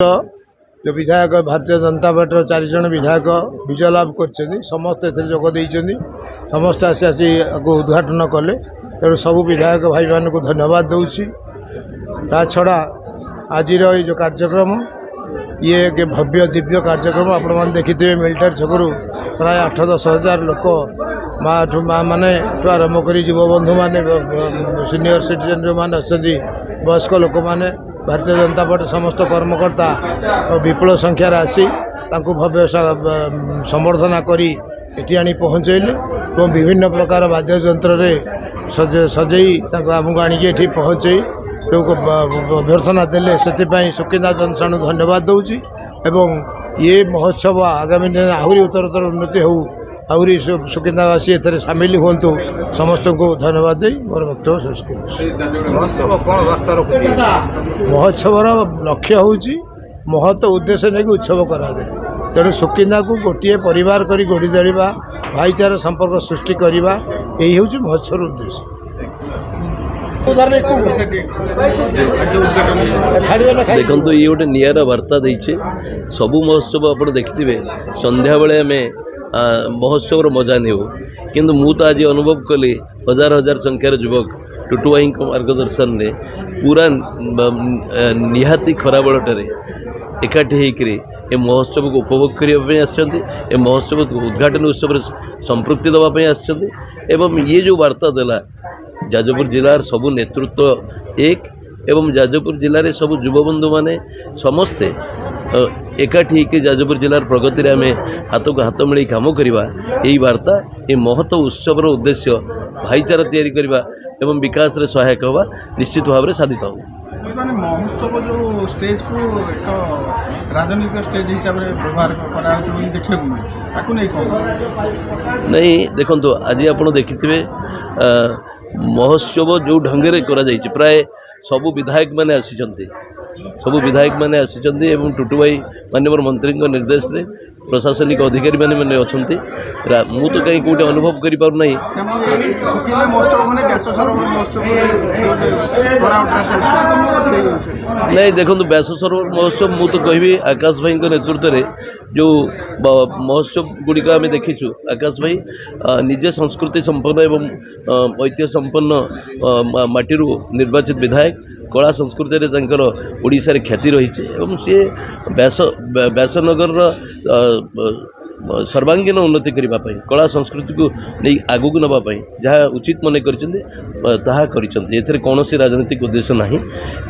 जो विधायक भारतीय जनता पार्टी 4 जन विधायक विजय लाभ कर समस्ते जोगदे समस्त आसी उद्घाटन कले तेणु सबू विधायक भाई मान को धन्यवाद दूसरी। ता छड़ा आज जो कार्यक्रम ये एक भव्य दिव्य कार्यक्रम आपण मैंने देखिए मिलिटारी छकरू प्राय 8-10 हजार लोक माँ मैंने आरम्भ कर युवबंधु मैंने सीनियर सिटीजन जो मैंने अच्छा वयस्क लोक मैंने भारतीय जनता पार्टी समस्त कर्मकर्ता विपुल संख्यार आसी भव्य संबर्धना करी एटी आनी पहुँचैले और विभिन्न प्रकार वाद्य यंत्र सजई आमको आनिकी पहुँचे जो अभ्यर्थना देले से सुकिंदा जनसाणु धन्यवाद दूची एवं ये महोत्सव आगामी दिन आहरी उत्तरोत्तर उन्नति हो आहरी सुकिंदावासी एथरे सामिल हूँ समस्त को धन्यवाद दे मोर वक्तव्य शेष कर। महोत्सवर लक्ष्य हूँ महत्व उद्देश्य नहीं उत्सव कराए तेणु सुकिंदा को गोटे परिवार करी गढ़ी तोड़ा भाईचारा संपर्क सृष्टि करवा यही हूँ महोत्सव उद्देश्य। देखो ये गोटे निरा वार्ता देचे सबू महोत्सव आप देखिए संध्या बेले आम महोत्सव मजा नहीं किंतु मु तो आज अनुभव कली हजार हजार संख्यार युवक टुटु भाई मार्गदर्शन में पूरा निहाती खरा बेलटे एकाठी होकर ए महोत्सव को उपभोग करने आसछन्ति महोत्सव उद्घाटन उत्सव संपृक्ति देवाई आसछन्ति ये जो वार्ता देला जाजपुर जिलार सबू नेतृत्व एक एवं जाजपुर जिले में सबू युवबंधु माने समस्ते एकाठी होकर जाजपुर जिलार प्रगति में आम हाथ को हाथ मिलाई काम करवा यही वार्ता ये महत्व उत्सवर उद्देश्य भाईचारा तैयारी करवा एवं विकास रे सहायक होगा निश्चित भाव में साधित हो। महोत्सव जो स्टेज को एक राजनीतिक स्टेज हिसाब से व्यवहार नहीं देखो आज आप देखिए महोत्सव जो ढंगे प्राय सबू विधायक मैंने सबू विधायक मैंने एवं टुटु भाई माननीय मंत्री निर्देश रे प्रशासनिक अधिकारी मैंने अच्छा मु तो कहीं कौटे अनुभव कर पार नहीं नहीं देखो व्यास सरोवर महोत्सव मु तो कहि आकाश भाई नेतृत्व में जो महोत्सव गुड़िक आम देखीचु आकाश भाई निजे संस्कृति संपन्न एवं ऐतिह्य संपन्न माटी निर्वाचित विधायक कला संस्कृति ओडिशा रे ख्याति रही सी व्यासनगर सर्वांगीन उन्नति करने कला संस्कृति को नहीं आगू को नापी जहाँ उचित मन कर कौन राजनीतिक उद्देश्य ना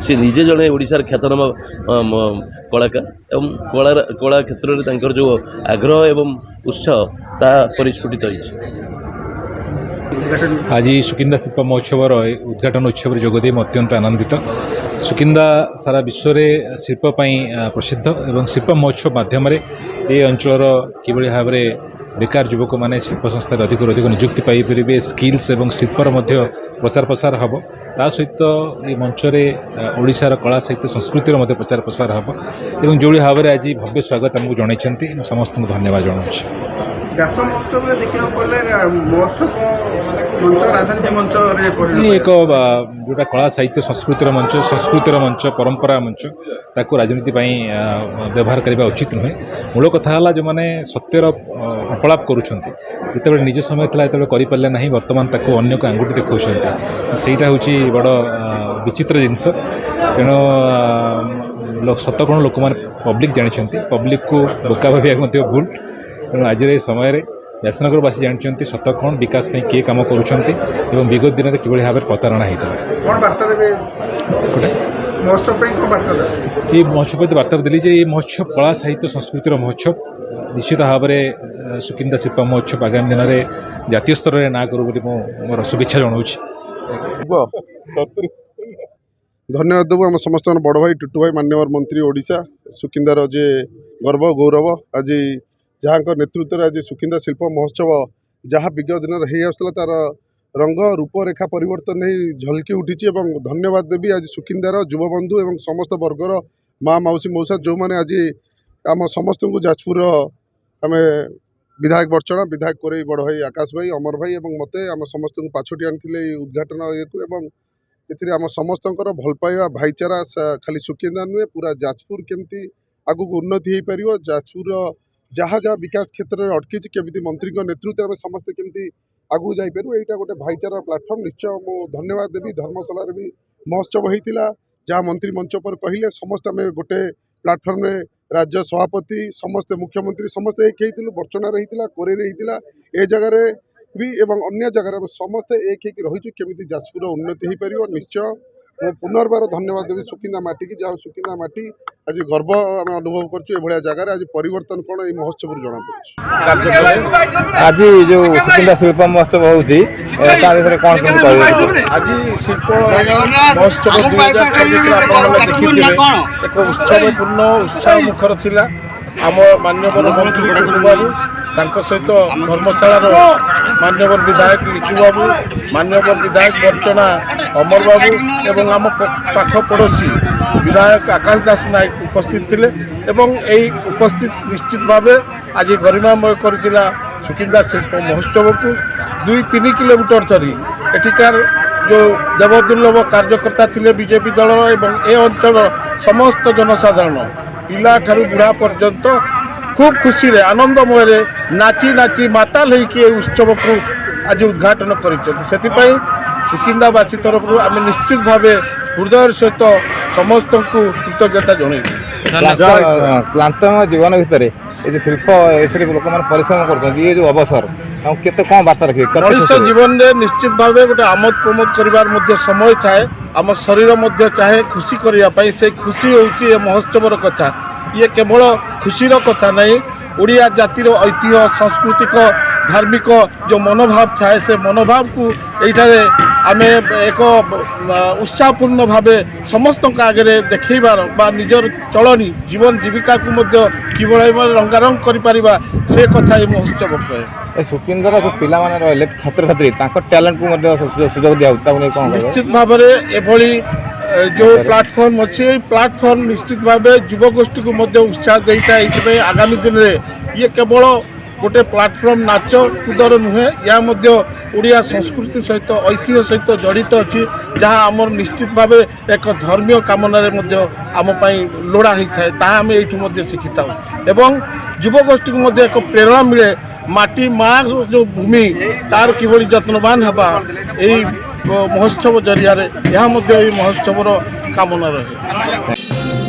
सी निजे जड़े ओडिशार ख्यातनामा कलाकार एवं कला क्षेत्र में जो आग्रह एवं उत्साह ता परिस्फुटित होइछि। आज सुकिंदा शिल्प महोत्सव उद्घाटन उत्सव जोगदे अत्यंत आनंदित। सुकिंदा सारा विश्व में शिल्पपाई प्रसिद्ध एवं शिल्प महोत्सव माध्यम ये अंचल किभली भाव में बेकार युवक मैंने शिल्प संस्था अधिक निजुक्ति पाइपर स्किल्स एवं शिल्पर प्रचार प्रसार हम ता सहित ये मंच ओडिशार कला साहित्य संस्कृतिर प्रचार प्रसार हम एवं जो भाव में आज भव्य स्वागत आमको जनइछन्ति समस्त को धन्यवाद जनाऊँ। एक जोटा कला साहित्य संस्कृतिर मंच परंपरा मंच ताकू राजनीति व्यवहार करने उचित नुहे। मूल कथा है जो मैंने सत्यर अपलाप करुँचे निज समय था करें ना बर्तमान ताकू अन्य को आंगुठी देखा सहीटा हूँ बड़ विचित्र जिनस तेणु सत कौन लोक मैंने पब्लिक जानते पब्लिक को बोका भाविया भूल तेणु आज समय व्यासनगरवासी जानते सत कौन विकास में किए कम कर विगत दिन में किभली भाव में प्रतारणा होता ये महोत्सव वार्ता देली ये महोत्सव कला साहित्य संस्कृतिर महोत्सव निश्चित भाव में सुकिंदा शिल्प महोत्सव आगामी दिन में जातीय स्तर में ना करूँ मोर शुभेच्छा जनाऊँ। धन्यवाद देव आम समस्त बड़ भाई टुटु भाई माननीय मंत्री ओडिशा सुकिंदार जे गर्व गौरव आज जहाँ नेतृत्व आज सुकिंदा शिल्प महोत्सव जहाँ विगत दिन हो तार रंग रूपरेखा परिवर्तन नहीं झलकी उठी धन्यवाद देवी आज सुकिंदार युवबंधु एवं समस्त वर्गर माँ मौसी मौसा जो मैंने आज आम समस्त को जाजपुर आम विधायक बर्चना विधायक कोरे बड़ भाई आकाश भाई अमर भाई एवं मते आम समस्त को पाछोटी आनी उद्घाटन ये एथिरे आम समस्तंकर भल पाइबा भाईचारा खाली सुकिंदा नुहे पूरा जाजपुर केमती आगु उन्नति हो पार जाजपुर जहाँ जहाँ विकास क्षेत्र में अटकी केमी मंत्री नेतृत्व में समस्ते केमती आगू जापर यहाँ गोटे भाईचारा प्लाटफर्म निश्चय मु धन्यवाद देवी धर्मशाला भी महोत्सव होता जहाँ मंत्री मंच पर कहले समस्त आम गोटे प्लाटफर्म में राज्य सभापति समस्ते मुख्यमंत्री समस्ते एक होती बर्चना होता कोरे होता ए जगार भी एवं अन्य जगार समस्ते एक रही केमी जाजपुर उन्नति हो पार निश्चय मु पुनर्बार धन्यवाद देवी सुकिंदा माटी की जहाँ सुकिंदा माटी आज गर्व आम अनुभव कर जगार आज परिवर्तन कौन ये महोत्सव जना पड़े आज जो सुकिंदा शिल्प महोत्सव होती कौन आज शिल्प महोत्सव 2024 देखिए एक उत्सवपूर्ण उत्साह मुखर थिला आम मान्यवर मंत्री टुटू बाबू सहित धर्मशाला मान्यवर विधायक लिचु बाबू मान्यवर विधायक बर्चना अमर बाबू एवं आम पाख पड़ोशी विधायक आकाश दास नायक उपस्थित थिले एवं यही उपस्थित निश्चित भाव आज गरिमामय करथिला सुकिंदा शिल्प महोत्सव को 2-3 किलोमीटर धरी एଠିकार जो देवदुर्लभ कार्यकर्ता थिले बीजेपी दल एवं ए अंचल समस्त जनसाधारण पिला ठारू बुढ़ा पर्यंत खूब खुशी रे आनंदमय रे नाची नाची माताल होइके उत्सव को आज उद्घाटन कर सुकिंदावासी तरफ आम निश्चित भाव हृदय सहित समस्त को कृतज्ञता जन क्लांतमय जीवन भितर ये जो शिल्प ए लोक मैंने परिश्रम कर ये जो अवसर केते कौन बार्ता रखे मनुष्य जीवन में निश्चित भाव गोटे आमोद प्रमोद कर समय थाए आम शरीर चाहे खुशी करने से खुशी होची महोत्सवर कथा ये केवल खुशीर कथा नहीं ओडिया जातिर ऐतिह्य सांस्कृतिक धार्मिक जो मनोभाव थाए से मनोभाव को ये आम एक उत्साहपूर्ण भाव समस्त आगे देखबार बा निजर चलनी जीवन जीविका को किभली रंगारंग कर से कथा ये महोत्सव कहे सुकिंदार जो पिला रही छात्र छात्री टैलेंट को सुजोग दिया कौन निश्चित भाव एभली जो प्लाटफर्म अच्छी प्लाटफर्म निश्चित भाव युवगोष्ठी को उत्साह देता है आगामी दिन में ये केवल गोटे प्लाटफर्म नाच कूदर नुहे या ओडिया संस्कृति सहित ऐतिह्य सहित जड़ित अच्छी जहाँ आमर निश्चित भाव एक धर्मीय कामना आम लोड़ा होता है ताहा आम ये शिखी था एवं युवगोष्ठी को एक प्रेरणा मिले माटी माँ जो भूमि तार किभली जत्नवान हवा यही महोत्सव जरिया यह महोत्सवर कामना रहे।